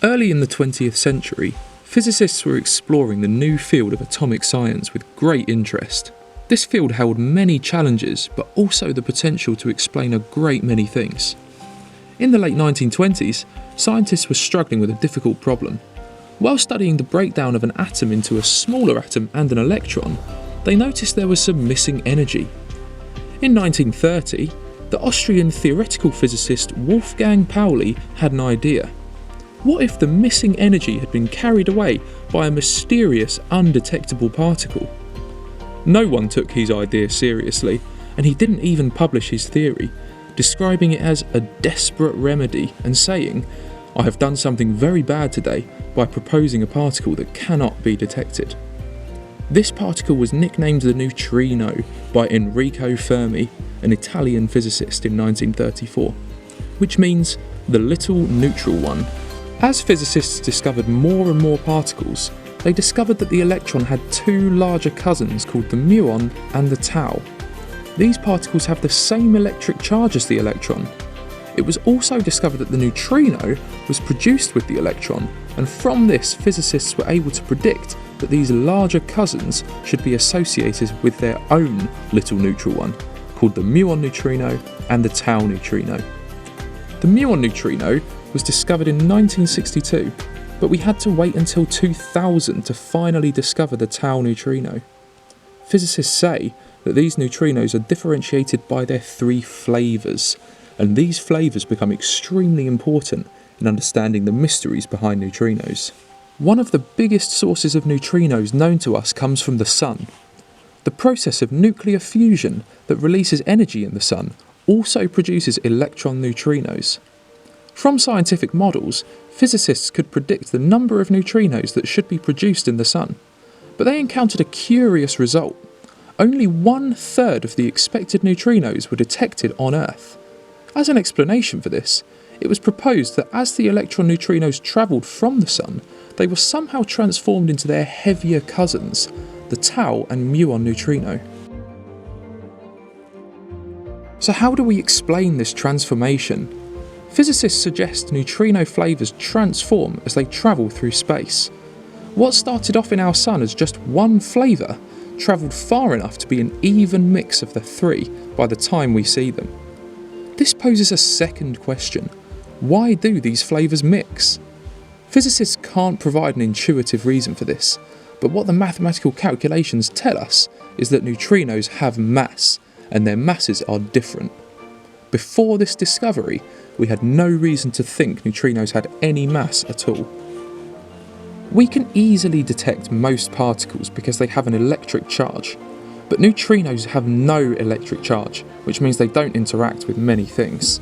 Early in the 20th century, physicists were exploring the new field of atomic science with great interest. This field held many challenges, but also the potential to explain a great many things. In the late 1920s, scientists were struggling with a difficult problem. While studying the breakdown of an atom into a smaller atom and an electron, they noticed there was some missing energy. In 1930, the Austrian theoretical physicist Wolfgang Pauli had an idea. What if the missing energy had been carried away by a mysterious, undetectable particle? No one took his idea seriously, and he didn't even publish his theory, describing it as a desperate remedy and saying, "I have done something very bad today by proposing a particle that cannot be detected." This particle was nicknamed the Neutrino by Enrico Fermi, an Italian physicist in 1934, which means the little neutral one. As physicists discovered more and more particles, they discovered that the electron had two larger cousins called the muon and the tau. These particles have the same electric charge as the electron. It was also discovered that the neutrino was produced with the electron, and from this physicists were able to predict that these larger cousins should be associated with their own little neutral one, called the muon neutrino and the tau neutrino. The muon neutrino was discovered in 1962, but we had to wait until 2000 to finally discover the tau neutrino. Physicists say that these neutrinos are differentiated by their three flavours, and these flavours become extremely important in understanding the mysteries behind neutrinos. One of the biggest sources of neutrinos known to us comes from the Sun. The process of nuclear fusion that releases energy in the Sun also produces electron neutrinos. From scientific models, physicists could predict the number of neutrinos that should be produced in the Sun, but they encountered a curious result. Only 1/3 of the expected neutrinos were detected on Earth. As an explanation for this, it was proposed that as the electron neutrinos travelled from the Sun, they were somehow transformed into their heavier cousins, the tau and muon neutrino. So how do we explain this transformation? Physicists suggest neutrino flavours transform as they travel through space. What started off in our Sun as just one flavour travelled far enough to be an even mix of the three by the time we see them. This poses a second question. Why do these flavours mix? Physicists can't provide an intuitive reason for this, but what the mathematical calculations tell us is that neutrinos have mass, and their masses are different. Before this discovery, we had no reason to think neutrinos had any mass at all. We can easily detect most particles because they have an electric charge, but neutrinos have no electric charge, which means they don't interact with many things.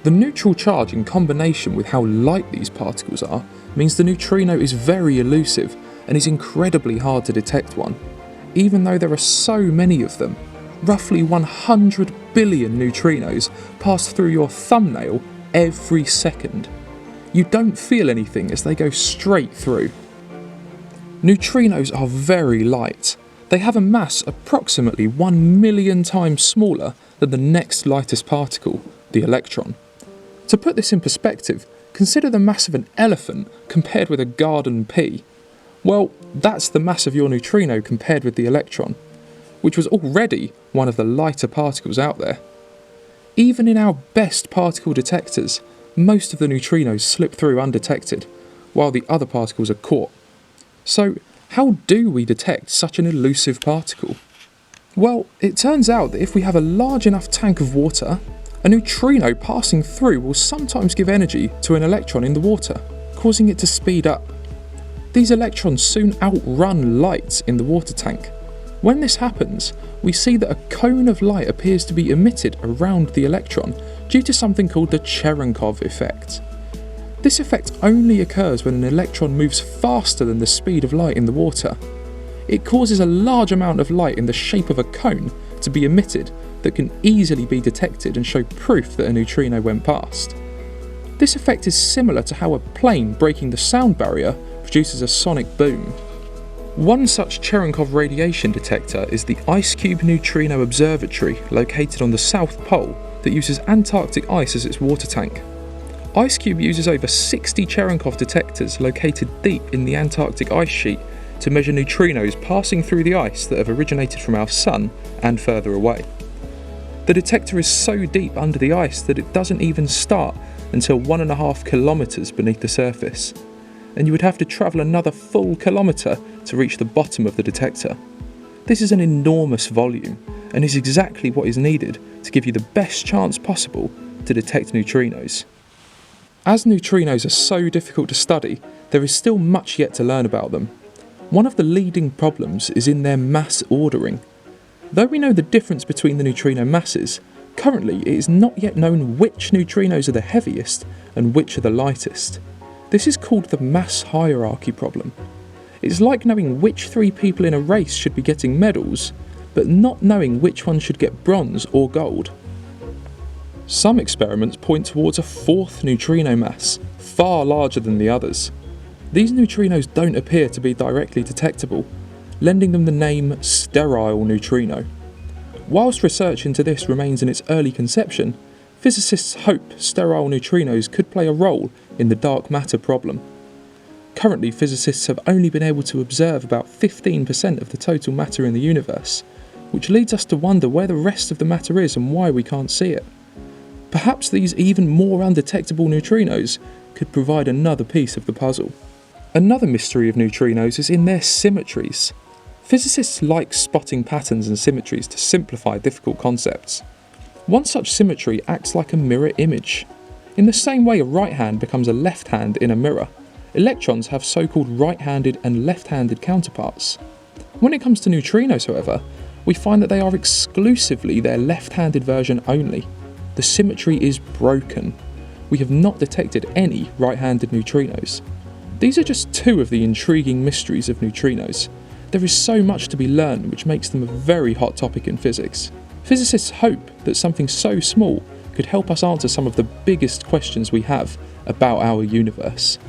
The neutral charge in combination with how light these particles are means the neutrino is very elusive and is incredibly hard to detect one, even though there are so many of them. Roughly 100 billion neutrinos pass through your thumbnail every second. You don't feel anything as they go straight through. Neutrinos are very light. They have a mass approximately 1 million times smaller than the next lightest particle, the electron. To put this in perspective, consider the mass of an elephant compared with a garden pea. Well, that's the mass of your neutrino compared with the electron, which was already one of the lighter particles out there. Even in our best particle detectors, most of the neutrinos slip through undetected, while the other particles are caught. So, how do we detect such an elusive particle? Well, it turns out that if we have a large enough tank of water, a neutrino passing through will sometimes give energy to an electron in the water, causing it to speed up. These electrons soon outrun light in the water tank. When this happens, we see that a cone of light appears to be emitted around the electron due to something called the Cherenkov effect. This effect only occurs when an electron moves faster than the speed of light in the water. It causes a large amount of light in the shape of a cone to be emitted that can easily be detected and show proof that a neutrino went past. This effect is similar to how a plane breaking the sound barrier produces a sonic boom. One such Cherenkov radiation detector is the Ice Cube Neutrino Observatory located on the South Pole that uses Antarctic ice as its water tank. IceCube uses over 60 Cherenkov detectors located deep in the Antarctic ice sheet to measure neutrinos passing through the ice that have originated from our Sun and further away. The detector is so deep under the ice that it doesn't even start until 1.5 kilometres beneath the surface, and you would have to travel another full kilometre to reach the bottom of the detector. This is an enormous volume, and is exactly what is needed to give you the best chance possible to detect neutrinos. As neutrinos are so difficult to study, there is still much yet to learn about them. One of the leading problems is in their mass ordering. Though we know the difference between the neutrino masses, currently it is not yet known which neutrinos are the heaviest and which are the lightest. This is called the mass hierarchy problem. It's like knowing which 3 people in a race should be getting medals, but not knowing which one should get bronze or gold. Some experiments point towards a 4th neutrino mass, far larger than the others. These neutrinos don't appear to be directly detectable, lending them the name sterile neutrino. Whilst research into this remains in its early conception, physicists hope sterile neutrinos could play a role in the dark matter problem. Currently, physicists have only been able to observe about 15% of the total matter in the universe, which leads us to wonder where the rest of the matter is and why we can't see it. Perhaps these even more undetectable neutrinos could provide another piece of the puzzle. Another mystery of neutrinos is in their symmetries. Physicists like spotting patterns and symmetries to simplify difficult concepts. One such symmetry acts like a mirror image. In the same way a right hand becomes a left hand in a mirror, electrons have so-called right-handed and left-handed counterparts. When it comes to neutrinos, however, we find that they are exclusively their left-handed version only. The symmetry is broken. We have not detected any right-handed neutrinos. These are just 2 of the intriguing mysteries of neutrinos. There is so much to be learned, which makes them a very hot topic in physics. Physicists hope that something so small could help us answer some of the biggest questions we have about our universe.